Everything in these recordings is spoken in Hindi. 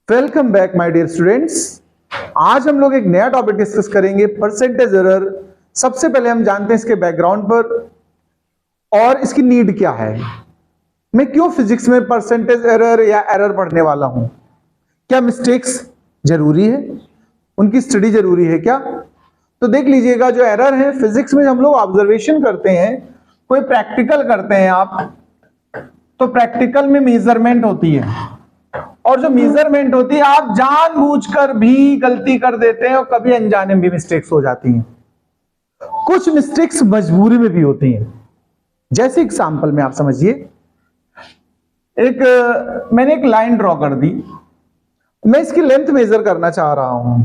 Welcome back my dear students. आज हम लोग एक नया टॉपिक डिस्कस करेंगे, परसेंटेज एरर। सबसे पहले हम जानते हैं इसके बैकग्राउंड पर और इसकी नीड क्या है। मैं क्यों फिजिक्स में परसेंटेज एरर या एरर पढ़ने वाला हूं? क्या मिस्टेक्स जरूरी है, उनकी स्टडी जरूरी है क्या? तो देख लीजिएगा, जो एरर है फिजिक्स में हम लोग ऑब्जर्वेशन करते हैं, कोई प्रैक्टिकल करते हैं आप, तो प्रैक्टिकल में मेजरमेंट होती है और जो मेजरमेंट होती है आप जानबूझकर भी गलती कर देते हैं और कभी अनजाने में भी मिस्टेक्स हो जाती हैं। कुछ मिस्टेक्स मजबूरी में भी होती हैं। जैसे एग्जांपल में आप समझिए, मैंने एक लाइन ड्रॉ कर दी, मैं इसकी लेंथ मेजर करना चाह रहा हूं।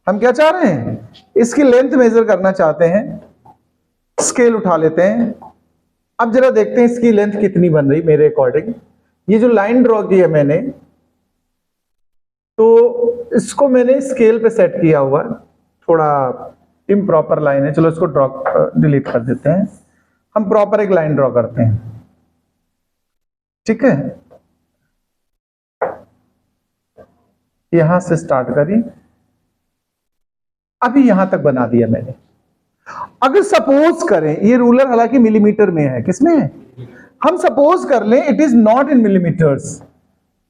हम क्या चाह रहे हैं? इसकी लेंथ मेजर करना चाहते हैं। स्केल उठा लेते हैं, अब जरा देखते हैं इसकी लेंथ कितनी बन रही मेरे अकॉर्डिंग। ये जो लाइन ड्रॉ की है मैंने, तो इसको मैंने स्केल पे सेट किया हुआ है, थोड़ा इम्प्रॉपर लाइन है, चलो इसको ड्रॉ डिलीट कर देते हैं। हम प्रॉपर एक लाइन ड्रॉ करते हैं, ठीक है। यहां से स्टार्ट करी, अभी यहां तक बना दिया मैंने। अगर सपोज करें, ये रूलर हालांकि मिलीमीटर में है, किसमें है? हम सपोज कर लें it is not in millimetres,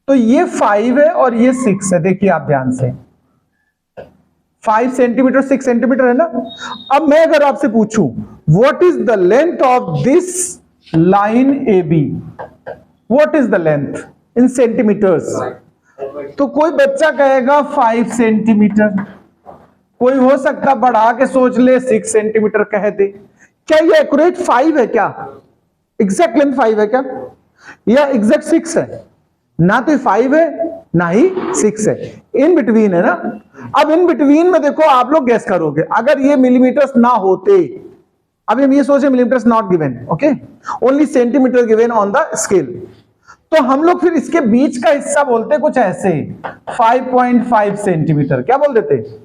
तो ये 5 है और ये 6 है। देखिए आप ध्यान से, 5 सेंटीमीटर 6 सेंटीमीटर है ना। अब मैं अगर आपसे पूछूं what is the length of this line A B, what is the length in centimetres, तो कोई बच्चा कहेगा 5 सेंटीमीटर, कोई हो सकता बढ़ा के सोच ले 6 सेंटीमीटर कह दे। क्या ये एक्यूरेट 5 है? क्या एग्जैक्ट लेंथ 5 है क्या, या एग्जैक्ट 6 है? ना तो 5 है ना ही 6 है, इन बिटवीन है ना। अब इन बिटवीन में देखो, आप लोग गैस करोगे, अगर ये मिलीमीटर्स ना होते, अभी हम ये सोचे millimetres not given, okay, only centimetre given on the scale, तो हम लोग फिर इसके बीच का हिस्सा बोलते कुछ ऐसे 5.5 सेंटीमीटर। क्या बोल देते?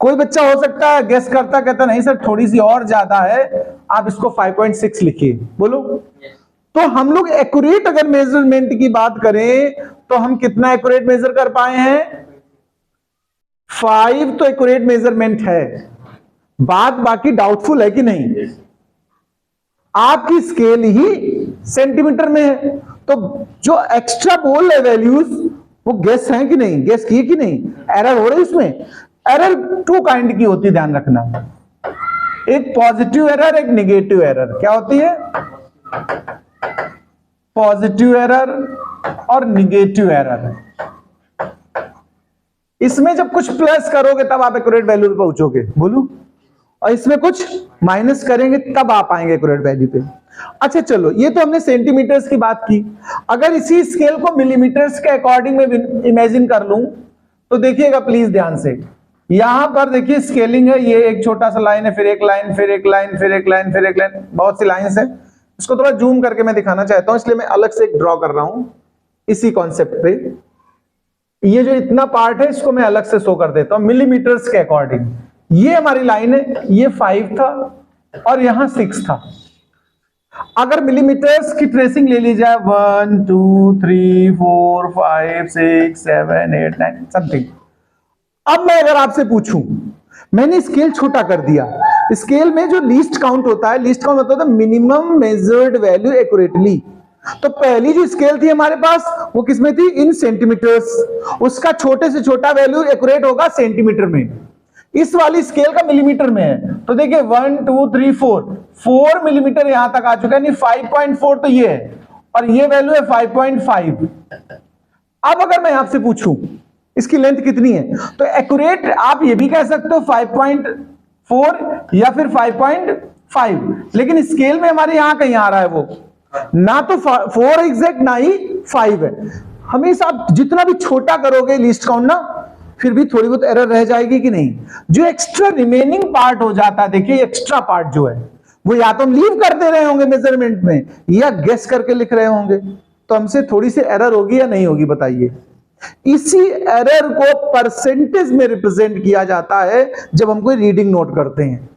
कोई बच्चा हो सकता है गैस करता, कहता नहीं सर थोड़ी सी और ज्यादा है, आप इसको 5.6 लिखिए, बोलो। तो हम लोग एक्यूरेट अगर मेजरमेंट की बात करें तो हम कितना एक्यूरेट मेजर कर पाए हैं? 5 तो एक्यूरेट मेजरमेंट है, बात बाकी डाउटफुल है कि नहीं। आपकी स्केल ही सेंटीमीटर में है, तो जो एक्स्ट्रा बोल रहे वैल्यूज वो गेस हैं कि नहीं, गेस किए कि नहीं, एरर हो रही है उसमें। एरर 2 काइंड की होती है, ध्यान रखना, एक पॉजिटिव एरर, एक निगेटिव एरर। क्या होती है? पॉजिटिव एरर और निगेटिव एरर। इसमें जब कुछ प्लस करोगे तब आप एक्यूरेट वैल्यू पे पहुंचोगे, बोलो, और इसमें कुछ माइनस करेंगे तब आप आएंगे एक्यूरेट वैल्यू पे। अच्छा चलो, ये तो हमने सेंटीमीटर्स की बात की। अगर इसी स्केल को मिलीमीटर्स के अकॉर्डिंग में इमेजिन कर लूं, तो देखिएगा प्लीज ध्यान से, यहां पर देखिए स्केलिंग है, ये एक छोटा सा लाइन है, फिर एक लाइन, फिर एक लाइन, फिर एक लाइन, फिर एक लाइन, बहुत सी लाइंस है। इसको थोड़ा जूम करके मैं दिखाना चाहता हूं, इसलिए मैं अलग से एक ड्रॉ कर रहा हूं इसी कॉन्सेप्ट पे। ये जो इतना पार्ट है इसको मैं अलग से शो कर देता हूं मिलीमीटर्स के अकॉर्डिंग। ये हमारी लाइन है, ये 5 था और यहां 6 था। अगर मिलीमीटर्स की ट्रेसिंग ले ली जाए 1 2 3 4 5 6 7 8 9 समथिंग। अब मैं अगर आपसे पूछूं, मैंने स्केल छोटा कर दिया, स्केल में जो लीस्ट काउंट होता है, लीस्ट काउंट मतलब मिनिमम मेजर्ड वैल्यू एक्यूरेटली, तो पहली जो स्केल थी हमारे पास वो किसमें थी? In centimetres. उसका छोटे से छोटा वैल्यू एक्यूरेट होगा सेंटीमीटर में, इस वाली स्केल का मिलीमीटर में है। तो देखिए 1 2 3 4 मिलीमीटर यहां तक आ चुका है, नहीं 5.4 तो ये है, और ये वैल्यू है 5.5। अब अगर मैं आपसे पूछूं इसकी लेंथ कितनी है, तो एक्यूरेट आप ये भी कह सकते हो 5.4 या फिर 5.5, लेकिन स्केल में हमारे यहां कहीं आ रहा है वो, ना तो 4 एग्जैक्ट ना ही 5 है। हमेशा आप जितना भी छोटा करोगे लीस्ट काउंट ना, फिर भी थोड़ी बहुत एरर रह जाएगी कि नहीं। जो एक्स्ट्रा रिमेनिंग पार्ट हो जाता है, देखिए एक्स्ट्रा पार्ट जो है वो या तो हम लीव कर दे रहे होंगे मेजरमेंट में, या गेस करके लिख रहे होंगे, तो हमसे थोड़ी सी एरर होगी या नहीं होगी, बताइए। इसी एरर को परसेंटेज में रिप्रेजेंट किया जाता है जब हम कोई रीडिंग नोट करते हैं।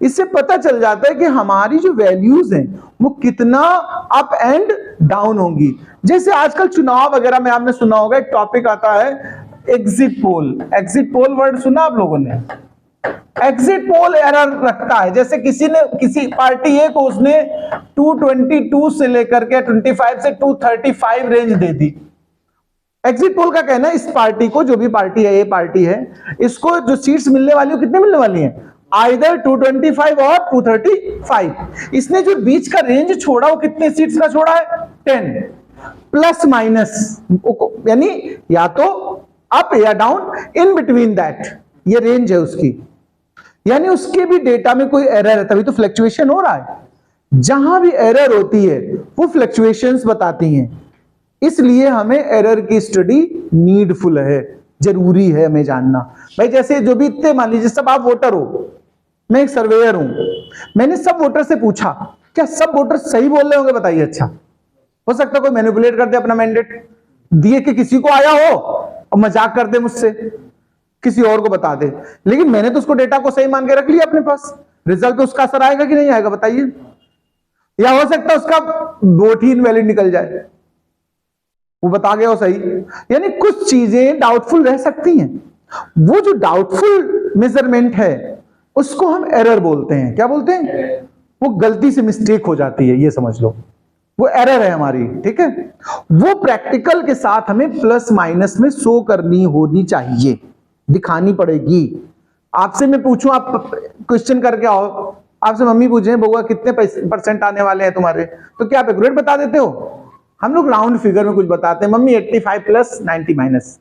इससे पता चल जाता है कि हमारी जो वैल्यूज हैं वो कितना अप एंड डाउन होंगी। जैसे आजकल चुनाव वगैरह में आपने सुना होगा, एक टॉपिक आता है exit poll. Exit poll word सुना आप लोगों ने? एग्जिट पोल एरर रखता है। जैसे किसी पार्टी ए को उसने 222 से लेकर के 25 से 235 रेंज दे दी। एग्जिट पोल का कहना है इस पार्टी को, जो भी पार्टी है, ए पार्टी है, इसको जो सीट्स मिलने वाली है कितने मिलने वाली हैं? आइदर 225 और 235। इसने जो बीच का रेंज छोड़ा वो कितने सीट्स का छोड़ा है? 10 प्लस माइनस, यानी या तो अप या डाउन, इन बिटवीन दैट ये रेंज है उसकी। यानी उसके भी डेटा में कोई एरर है, तभी तो फ्लक्चुएशन हो रहा है। जहां भी एरर होती है वो फ्लक्चुएशंस बताती हैं। इसलिए हमें एरर की स्टडी नीडफुल है, जरूरी है हमें जानना। भाई जैसे जो भी इतने, मान लीजिए सब आप वोटर हो, मैं एक सर्वेयर हूं, मैंने सब वोटर से पूछा, क्या सब वोटर सही बोल रहे होंगे? बताइए। अच्छा, हो सकता है कोई मैनिपुलेट कर दे, अपना मैंडेट दिए कि किसी को आया हो और मजाक कर दे मुझसे, किसी और को बता दे, लेकिन मैंने तो उसको डेटा को सही मान के रख लिया अपने पास। रिजल्ट पे उसका असर आएगा कि नहीं आएगा? बताइए। या हो सकता है उसका वोट ही इनवैलिड निकल जाए, वो बता गया हो सही। यानी कुछ चीजें डाउटफुल रह सकती हैं। वो जो डाउटफुल मेजरमेंट है उसको हम एरर बोलते हैं। क्या बोलते हैं? वो गलती से मिस्टेक हो जाती है, ये समझ लो, वो एरर है हमारी। ठीक है, वो प्रैक्टिकल के साथ हमें प्लस माइनस में शो करनी होनी चाहिए, दिखानी पड़ेगी। आपसे मैं पूछूं, आप क्वेश्चन करके आओ, आपसे मम्मी पूछे बउआ कितने % आने वाले हैं तुम्हारे, तो क्या आप एक्यूरेट बता देते हो? हम लोग राउंड फिगर में कुछ बताते हैं, मम्मी 85 प्लस 90 माइनस,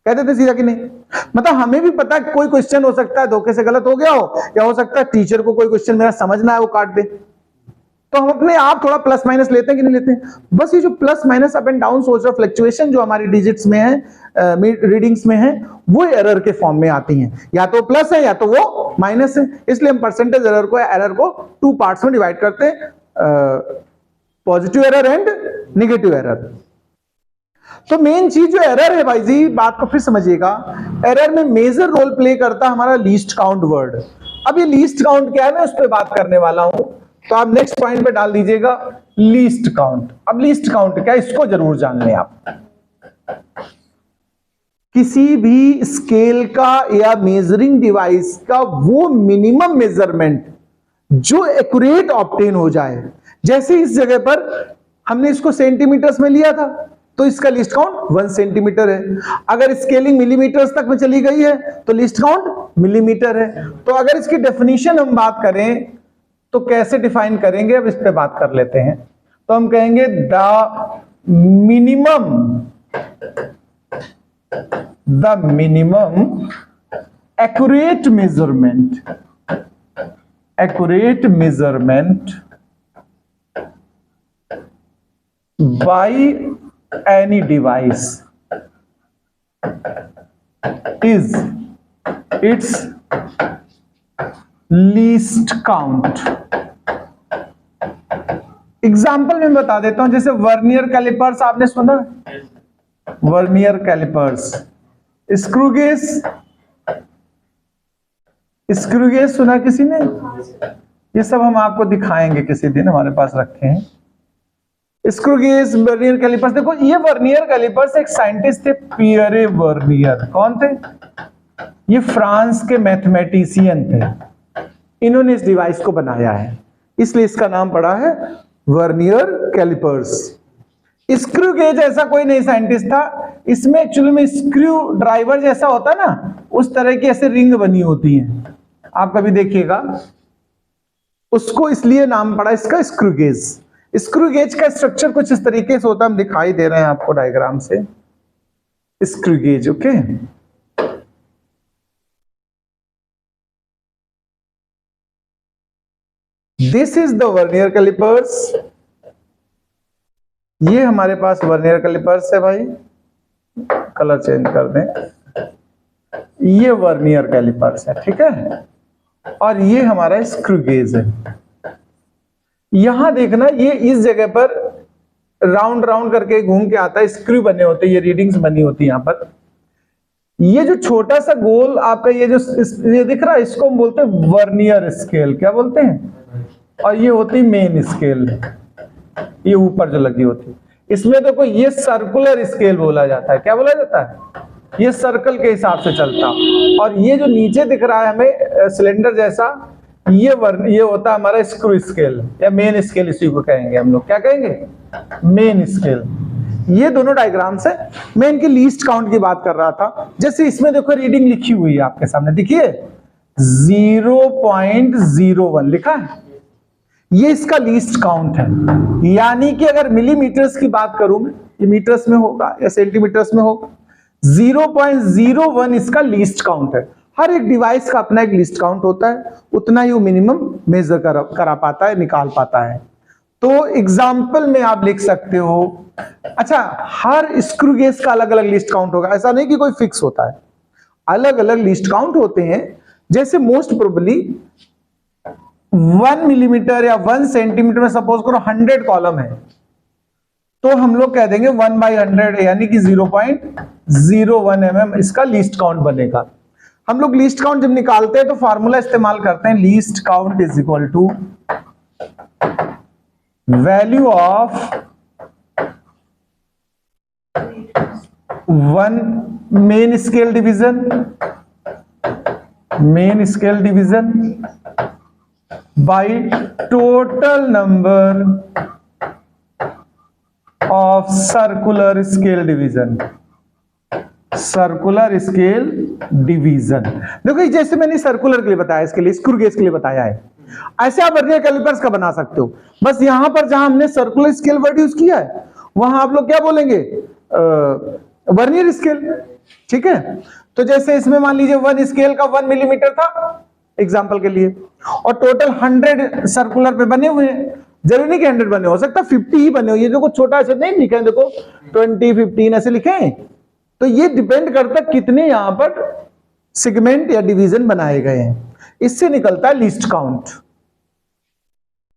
कह देते सीधा कि नहीं? मतलब हमें भी पता है कोई क्वेश्चन हो सकता है धोखे से गलत हो गया हो, या हो सकता है टीचर को कोई क्वेश्चन मेरा समझना है वो काट दे, तो हम अपने आप थोड़ा प्लस माइनस लेते हैं कि नहीं लेते हैं? बस ये जो plus minus up and down सोच रहा फ्लक्चुएशन जो हमारी डिजिट्स में है, रीडिंग्स में है, वो एरर के फॉर्म में आती हैं। या तो प्लस है या तो वो माइनस है। इसलिए हम परसेंटेज एरर को 2 पार्ट्स में डिवाइड करते हैं, positive error and negative error. तो मेन चीज जो एरर है भाई जी, बात को फिर समझिएगा, एरर में मेजर रोल प्ले करता है हमारा लीस्ट काउंट वर्ड। अब ये लीस्ट काउंट क्या है, मैं उस पर बात करने वाला हूं, तो आप नेक्स्ट पॉइंट पे डाल दीजिएगा लीस्ट काउंट। अब लीस्ट काउंट क्या है, इसको जरूर जान लें आप। किसी भी स्केल का या मेजरिंग डिवाइस का वो मिनिमम मेजरमेंट जो एक्यूरेट ऑब्टेन हो जाए। जैसे इस जगह पर हमने इसको सेंटीमीटर्स में लिया था, तो इसका लिस्ट काउंट 1 सेंटीमीटर है। अगर स्केलिंग मिलीमीटर्स तक में चली गई है तो लिस्ट काउंट मिलीमीटर है। तो अगर इसकी डेफिनेशन हम बात करें तो कैसे डिफाइन करेंगे, अब इस पे बात कर लेते हैं। तो हम कहेंगे the minimum accurate measurement by any device is its least count। Example में बता देता हूं, जैसे वर्नियर कैलिपर्स आपने सुना, वर्नियर कैलिपर्स, स्क्रू गेज सुना किसी ने? ये सब हम आपको दिखाएंगे किसी दिन, हमारे पास रखे हैं स्क्रू गेज, वर्नियर कैलिपर्स। देखो ये वर्नियर कैलिपर्स, एक साइंटिस्ट थे पियरे वर्नियर। कौन थे? ये फ्रांस के मैथमेटिशियन थे। इन्होंने इस डिवाइस को बनाया है, इसलिए इसका नाम पड़ा है वर्नियर कैलिपर्स। स्क्रू गेज ऐसा कोई नहीं साइंटिस्ट था, इसमें एक्चुअली में स्क्रू ड्राइवर जैसा होता है ना, उस तरह की ऐसे रिंग बनी होती है, आप कभी देखिएगा उसको, इसलिए नाम पड़ा इसका स्क्रू गेज। स्क्रू गेज का स्ट्रक्चर कुछ इस तरीके से होता है, हम दिखाई दे रहे हैं आपको डायग्राम से। Screw gauge, okay. This is the vernier callipers. ये हमारे पास वर्नियर कैलिपर्स है भाई, कलर चेंज कर दें, ये वर्नियर कैलिपर्स है, ठीक है। और ये हमारा स्क्रू गेज है। यहां देखना, ये इस जगह पर राउंड राउंड करके घूम के आता है, स्क्रू बने होते हैं, ये रीडिंग्स बनी होती है यहां पर। ये जो छोटा सा गोल आपका ये जो ये दिख रहा है, इसको हम बोलते हैं वर्नियर स्केल। क्या बोलते हैं? और ये होती मेन स्केल, ये ऊपर जो लगी होती है। इसमें देखो ये सर्कुलर स्केल बोला जाता है। क्या बोला जाता है? ये सर्कल के हिसाब से चलता। और ये जो नीचे दिख रहा है हमें सिलेंडर जैसा, ये होता है हमारा स्क्रू स्केल या मेन स्केल, इसी को कहेंगे हम लोग। क्या कहेंगे? Main scale. ये दोनों डायग्राम्स है। मैं इनकी लीस्ट काउंट की बात कर रहा था। जैसे इसमें देखो रीडिंग लिखी हुई है आपके सामने, देखिए 0.01 लिखा है, ये इसका लीस्ट काउंट है। यानी कि अगर मिलीमीटर्स की बात करूं मैं, ये मीटर्स में होगा या सेंटीमीटर्स में होगा, 0.01 इसका लीस्ट काउंट है। हर एक डिवाइस का अपना एक लीस्ट काउंट होता है, उतना ही वो मिनिमम मेजर करा पाता है, निकाल पाता है। तो एग्जाम्पल में आप लिख सकते हो, अच्छा हर स्क्रू गेज का अलग अलग लिस्ट काउंट होगा, ऐसा नहीं कि कोई फिक्स होता है, अलग अलग लिस्ट काउंट होते हैं। जैसे मोस्ट प्रोबेबली 1 मिलीमीटर या 1 सेंटीमीटर में सपोज करो 100 कॉलम है, तो हम लोग कह देंगे 1/100 यानी कि 0.01 mm इसका लीस्ट काउंट बनेगा। हम लोग लीस्ट काउंट जब निकालते हैं तो फॉर्मूला इस्तेमाल करते हैं, least count is equal to value of 1 main scale division by total number of circular scale division. देखो जैसे मैंने सर्कुलर के लिए बताया, इसके लिए स्क्रू गेज के लिए बताया है, ऐसे आप वर्नियर कैलिपर्स का बना सकते हो। बस यहां पर जहां हमने सर्कुलर स्केल वर्ड यूज किया है, वहां आप लोग क्या बोलेंगे? Vernier scale. ठीक है, तो जैसे इसमें मान लीजिए 1 स्केल का 1 मिलीमीटर था एग्जांपल के लिए, और टोटल 100 सर्कुलर पे बने हुए हैं। जरूरी नहीं कि 100 बने, हो सकता 50 ही बने हो। ये देखो छोटा ऐसे नहीं लिखे हैं, देखो 20, 15 ऐसे लिखे हैं। तो ये डिपेंड करता है कितने यहां पर सेगमेंट या डिवीजन बनाए गए हैं, इससे निकलता है लीस्ट काउंट।